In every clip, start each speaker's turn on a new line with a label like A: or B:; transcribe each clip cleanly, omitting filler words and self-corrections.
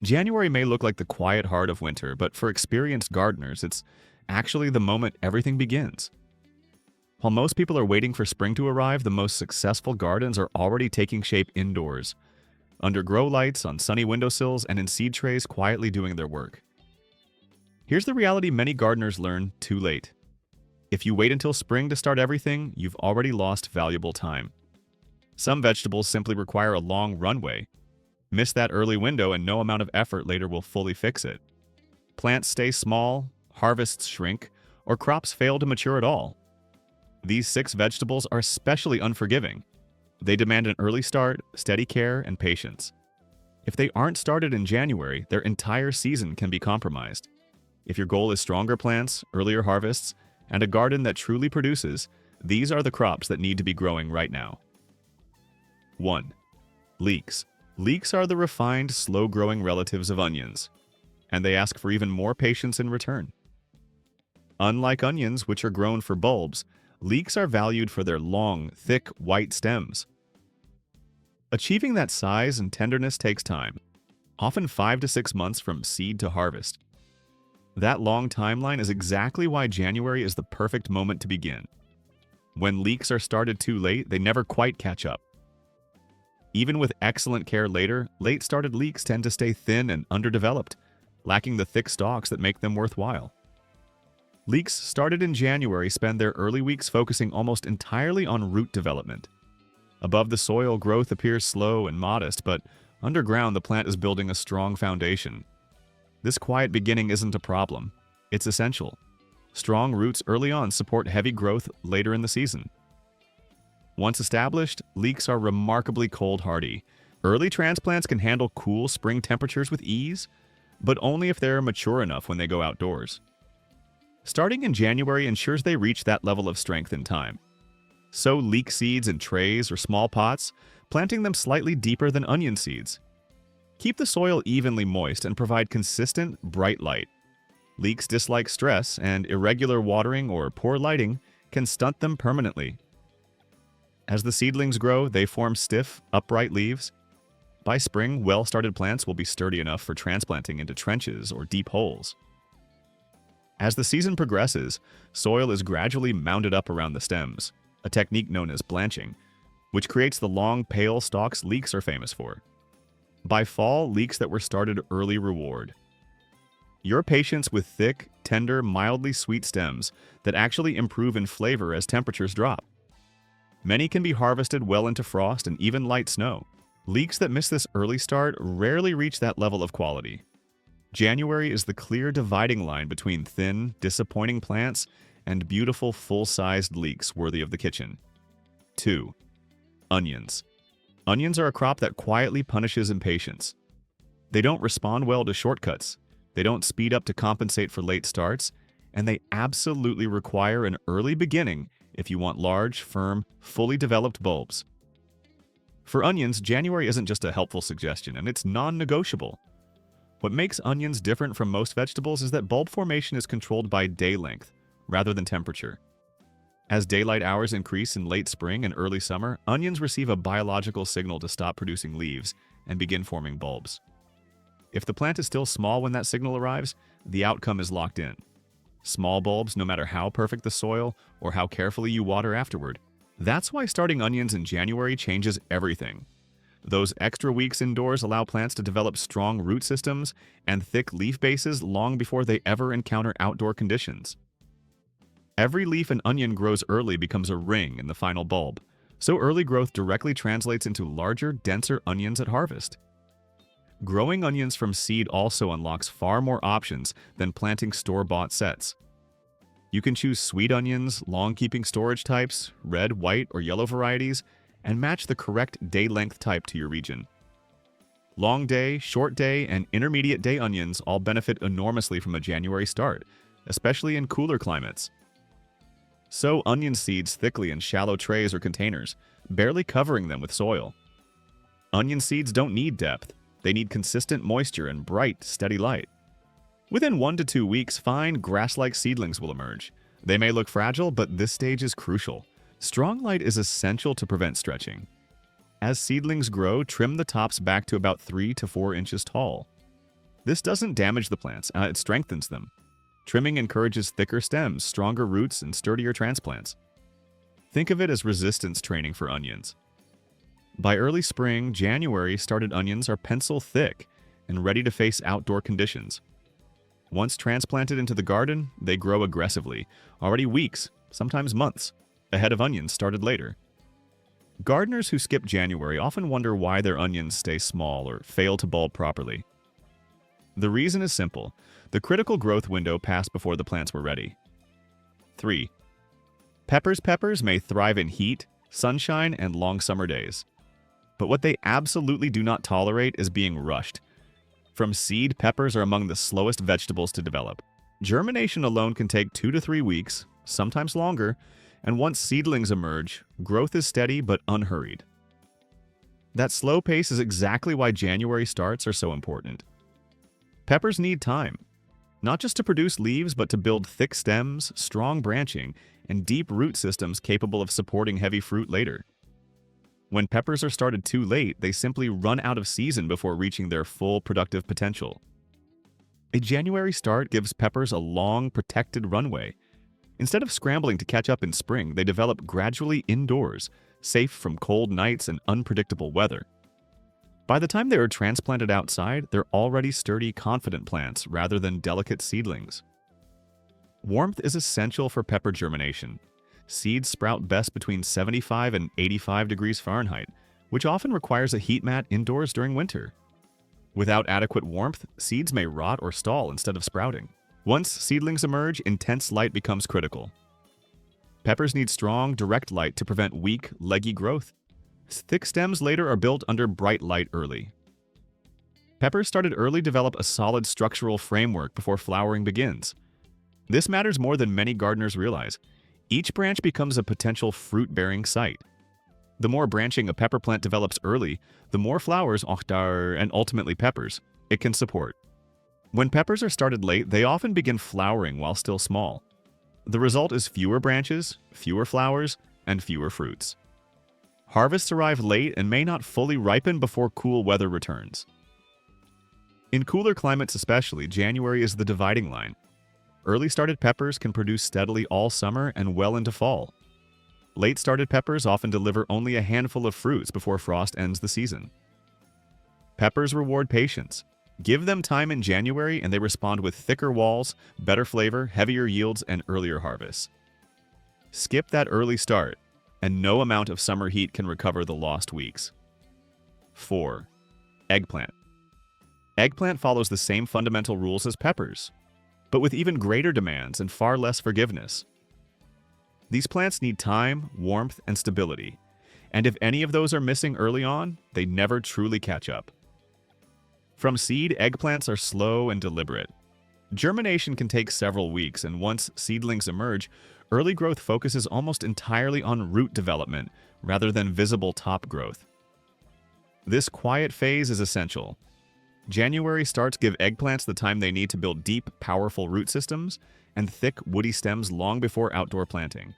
A: January may look like the quiet heart of winter, but for experienced gardeners, it's actually the moment everything begins. While most people are waiting for spring to arrive, the most successful gardens are already taking shape indoors, under grow lights, on sunny windowsills, and in seed trays quietly doing their work. Here's the reality many gardeners learn too late. If you wait until spring to start everything, you've already lost valuable time. Some vegetables simply require a long runway. Miss that early window and no amount of effort later will fully fix it. Plants stay small, harvests shrink, or crops fail to mature at all. These 6 vegetables are especially unforgiving. They demand an early start, steady care, and patience. If they aren't started in January, their entire season can be compromised. If your goal is stronger plants, earlier harvests, and a garden that truly produces, these are the crops that need to be growing right now. 1. Leeks. Leeks are the refined, slow-growing relatives of onions, and they ask for even more patience in return. Unlike onions, which are grown for bulbs, leeks are valued for their long, thick, white stems. Achieving that size and tenderness takes time, often 5 to 6 months from seed to harvest. That long timeline is exactly why January is the perfect moment to begin. When leeks are started too late, they never quite catch up. Even with excellent care later, late-started leeks tend to stay thin and underdeveloped, lacking the thick stalks that make them worthwhile. Leeks started in January spend their early weeks focusing almost entirely on root development. Above the soil, growth appears slow and modest, but underground the plant is building a strong foundation. This quiet beginning isn't a problem. It's essential. Strong roots early on support heavy growth later in the season. Once established, leeks are remarkably cold-hardy. Early transplants can handle cool spring temperatures with ease, but only if they're mature enough when they go outdoors. Starting in January ensures they reach that level of strength in time. Sow leek seeds in trays or small pots, planting them slightly deeper than onion seeds. Keep the soil evenly moist and provide consistent, bright light. Leeks dislike stress, and irregular watering or poor lighting can stunt them permanently. As the seedlings grow, they form stiff, upright leaves. By spring, well-started plants will be sturdy enough for transplanting into trenches or deep holes. As the season progresses, soil is gradually mounded up around the stems, a technique known as blanching, which creates the long, pale stalks leeks are famous for. By fall, leeks that were started early reward. Your patience with thick, tender, mildly sweet stems that actually improve in flavor as temperatures drop. Many can be harvested well into frost and even light snow. Leeks that miss this early start rarely reach that level of quality. January is the clear dividing line between thin, disappointing plants and beautiful, full-sized leeks worthy of the kitchen. 2. Onions. Onions are a crop that quietly punishes impatience. They don't respond well to shortcuts, they don't speed up to compensate for late starts, and they absolutely require an early beginning if you want large, firm, fully developed bulbs. For onions, January isn't just a helpful suggestion, and it's non-negotiable. What makes onions different from most vegetables is that bulb formation is controlled by day length, rather than temperature. As daylight hours increase in late spring and early summer, onions receive a biological signal to stop producing leaves and begin forming bulbs. If the plant is still small when that signal arrives, the outcome is locked in. Small bulbs, no matter how perfect the soil or how carefully you water afterward. That's why starting onions in January changes everything. Those extra weeks indoors allow plants to develop strong root systems and thick leaf bases long before they ever encounter outdoor conditions. Every leaf an onion grows early becomes a ring in the final bulb, so early growth directly translates into larger, denser onions at harvest. Growing onions from seed also unlocks far more options than planting store-bought sets. You can choose sweet onions, long-keeping storage types, red, white, or yellow varieties, and match the correct day-length type to your region. Long day, short day, and intermediate day onions all benefit enormously from a January start, especially in cooler climates. Sow onion seeds thickly in shallow trays or containers, barely covering them with soil. Onion seeds don't need depth. They need consistent moisture and bright, steady light. Within 1 to 2 weeks, fine, grass-like seedlings will emerge. They may look fragile, but this stage is crucial. Strong light is essential to prevent stretching. As seedlings grow, trim the tops back to about 3 to 4 inches tall. This doesn't damage the plants, it strengthens them. Trimming encourages thicker stems, stronger roots, and sturdier transplants. Think of it as resistance training for onions. By early spring, January started onions are pencil thick and ready to face outdoor conditions. Once transplanted into the garden, they grow aggressively, already weeks, sometimes months, ahead of onions started later. Gardeners who skip January often wonder why their onions stay small or fail to bulb properly. The reason is simple. The critical growth window passed before the plants were ready. 3. Peppers may thrive in heat, sunshine, and long summer days. But what they absolutely do not tolerate is being rushed. From seed, peppers are among the slowest vegetables to develop. Germination alone can take 2 to 3 weeks, sometimes longer, and once seedlings emerge, growth is steady but unhurried. That slow pace is exactly why January starts are so important. Peppers need time, not just to produce leaves, but to build thick stems, strong branching, and deep root systems capable of supporting heavy fruit later. When peppers are started too late, they simply run out of season before reaching their full productive potential. A January start gives peppers a long, protected runway. Instead of scrambling to catch up in spring, they develop gradually indoors, safe from cold nights and unpredictable weather. By the time they are transplanted outside, they're already sturdy, confident plants rather than delicate seedlings. Warmth is essential for pepper germination. Seeds sprout best between 75 and 85 degrees Fahrenheit, which often requires a heat mat indoors during winter. Without adequate warmth, seeds may rot or stall instead of sprouting. Once seedlings emerge, intense light becomes critical. Peppers need strong, direct light to prevent weak, leggy growth. Thick stems later are built under bright light early. Peppers started early develop a solid structural framework before flowering begins. This matters more than many gardeners realize. Each branch becomes a potential fruit-bearing site. The more branching a pepper plant develops early, the more flowers, and ultimately peppers, it can support. When peppers are started late, they often begin flowering while still small. The result is fewer branches, fewer flowers, and fewer fruits. Harvests arrive late and may not fully ripen before cool weather returns. In cooler climates especially, January is the dividing line. Early started peppers can produce steadily all summer and well into fall. Late started peppers often deliver only a handful of fruits before frost ends the season. Peppers reward patience. Give them time in January and they respond with thicker walls, better flavor, heavier yields, and earlier harvests. Skip that early start, and no amount of summer heat can recover the lost weeks. 4. Eggplant. Eggplant follows the same fundamental rules as peppers, but with even greater demands and far less forgiveness. These plants need time, warmth, and stability, and if any of those are missing early on, they never truly catch up. From seed, eggplants are slow and deliberate. Germination can take several weeks, and once seedlings emerge, early growth focuses almost entirely on root development rather than visible top growth. This quiet phase is essential. January starts give eggplants the time they need to build deep, powerful root systems and thick, woody stems long before outdoor planting.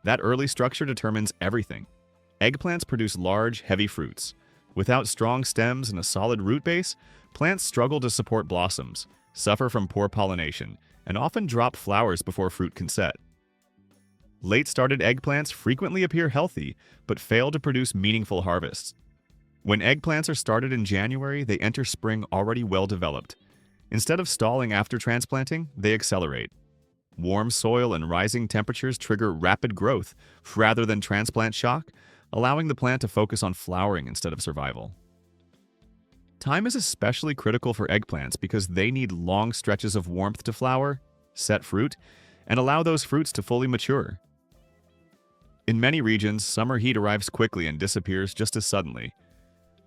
A: That early structure determines everything. Eggplants produce large, heavy fruits. Without strong stems and a solid root base, plants struggle to support blossoms, suffer from poor pollination, and often drop flowers before fruit can set. Late-started eggplants frequently appear healthy, but fail to produce meaningful harvests. When eggplants are started in January, they enter spring already well-developed. Instead of stalling after transplanting, they accelerate. Warm soil and rising temperatures trigger rapid growth rather than transplant shock, allowing the plant to focus on flowering instead of survival. Time is especially critical for eggplants because they need long stretches of warmth to flower, set fruit, and allow those fruits to fully mature. In many regions, summer heat arrives quickly and disappears just as suddenly.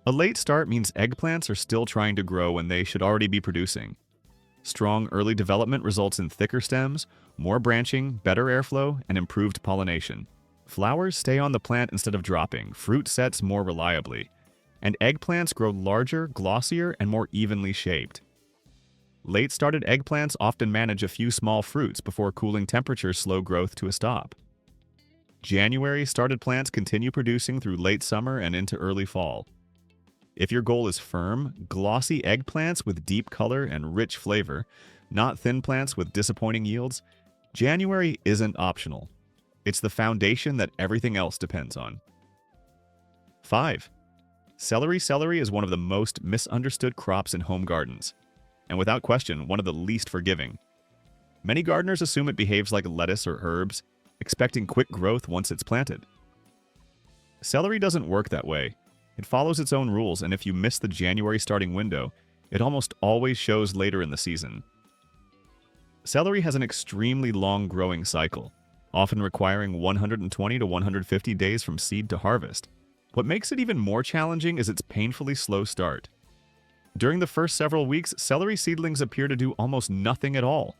A: A late start means eggplants are still trying to grow when they should already be producing. Strong early development results in thicker stems, more branching, better airflow, and improved pollination. Flowers stay on the plant instead of dropping, fruit sets more reliably, and eggplants grow larger, glossier, and more evenly shaped. Late-started eggplants often manage a few small fruits before cooling temperatures slow growth to a stop. January started plants continue producing through late summer and into early fall. If your goal is firm, glossy eggplants with deep color and rich flavor, not thin plants with disappointing yields, January isn't optional. It's the foundation that everything else depends on. 5. Celery. Celery is one of the most misunderstood crops in home gardens, and without question, one of the least forgiving. Many gardeners assume it behaves like lettuce or herbs, expecting quick growth once it's planted. Celery doesn't work that way. It follows its own rules, and if you miss the January starting window, it almost always shows later in the season. Celery has an extremely long growing cycle, often requiring 120 to 150 days from seed to harvest. What makes it even more challenging is its painfully slow start. During the first several weeks, celery seedlings appear to do almost nothing at all.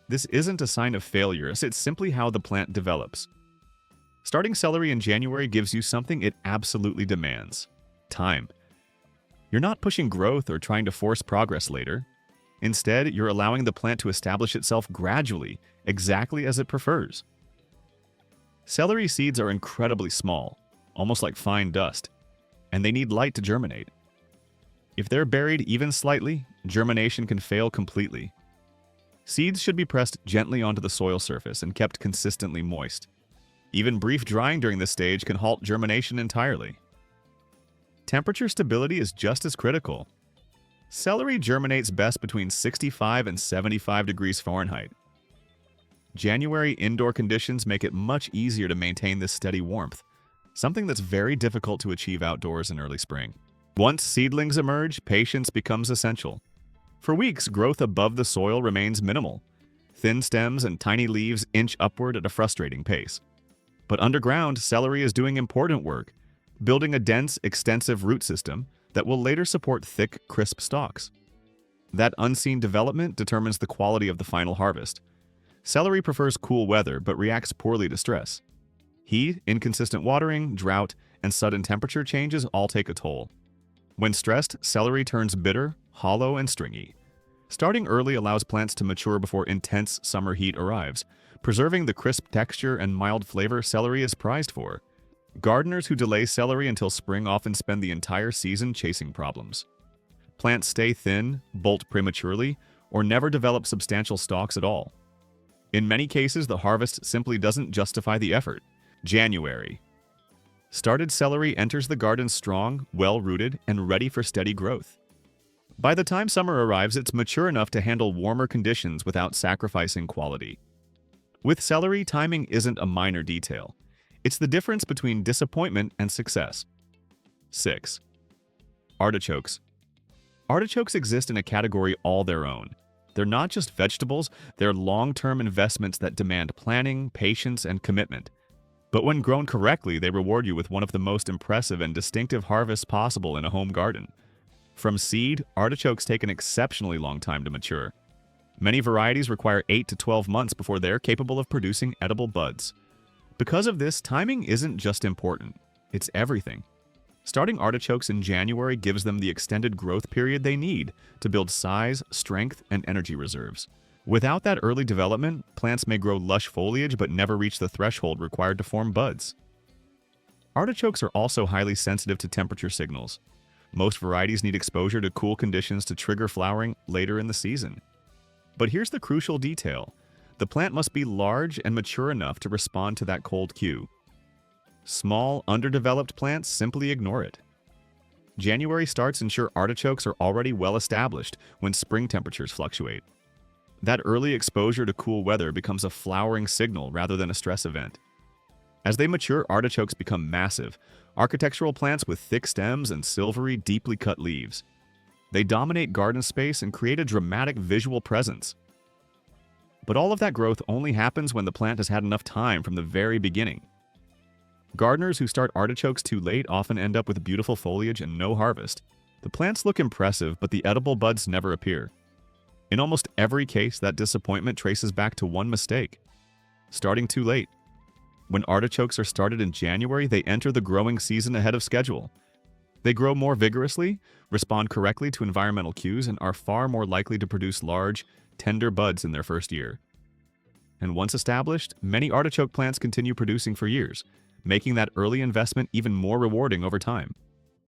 A: This isn't a sign of failure, it's simply how the plant develops. Starting celery in January gives you something it absolutely demands: time. You're not pushing growth or trying to force progress later. Instead, you're allowing the plant to establish itself gradually, exactly as it prefers. Celery seeds are incredibly small, almost like fine dust, and they need light to germinate. If they're buried even slightly, germination can fail completely. Seeds should be pressed gently onto the soil surface and kept consistently moist. Even brief drying during this stage can halt germination entirely. Temperature stability is just as critical. Celery germinates best between 65 and 75 degrees Fahrenheit. January indoor conditions make it much easier to maintain this steady warmth, something that's very difficult to achieve outdoors in early spring. Once seedlings emerge, patience becomes essential. For weeks, growth above the soil remains minimal. Thin stems and tiny leaves inch upward at a frustrating pace. But underground, celery is doing important work, building a dense, extensive root system that will later support thick, crisp stalks. That unseen development determines the quality of the final harvest. Celery prefers cool weather but reacts poorly to stress. Heat, inconsistent watering, drought, and sudden temperature changes all take a toll. When stressed, celery turns bitter, hollow, and stringy. Starting early allows plants to mature before intense summer heat arrives, preserving the crisp texture and mild flavor celery is prized for. Gardeners who delay celery until spring often spend the entire season chasing problems. Plants stay thin, bolt prematurely, or never develop substantial stalks at all. In many cases, the harvest simply doesn't justify the effort. January. Started celery enters the garden strong, well-rooted, and ready for steady growth. By the time summer arrives, it's mature enough to handle warmer conditions without sacrificing quality. With celery, timing isn't a minor detail. It's the difference between disappointment and success. 6. Artichokes. Artichokes exist in a category all their own. They're not just vegetables, they're long-term investments that demand planning, patience, and commitment. But when grown correctly, they reward you with one of the most impressive and distinctive harvests possible in a home garden. From seed, artichokes take an exceptionally long time to mature. Many varieties require 8 to 12 months before they're capable of producing edible buds. Because of this, timing isn't just important, it's everything. Starting artichokes in January gives them the extended growth period they need to build size, strength, and energy reserves. Without that early development, plants may grow lush foliage but never reach the threshold required to form buds. Artichokes are also highly sensitive to temperature signals. Most varieties need exposure to cool conditions to trigger flowering later in the season. But here's the crucial detail. The plant must be large and mature enough to respond to that cold cue. Small, underdeveloped plants simply ignore it. January starts ensure artichokes are already well established when spring temperatures fluctuate. That early exposure to cool weather becomes a flowering signal rather than a stress event. As they mature, artichokes become massive, architectural plants with thick stems and silvery, deeply cut leaves. They dominate garden space and create a dramatic visual presence. But all of that growth only happens when the plant has had enough time from the very beginning. Gardeners who start artichokes too late often end up with beautiful foliage and no harvest. The plants look impressive, but the edible buds never appear. In almost every case, that disappointment traces back to one mistake: starting too late. When artichokes are started in January, they enter the growing season ahead of schedule. They grow more vigorously, respond correctly to environmental cues, and are far more likely to produce large, tender buds in their first year. And once established, many artichoke plants continue producing for years, making that early investment even more rewarding over time.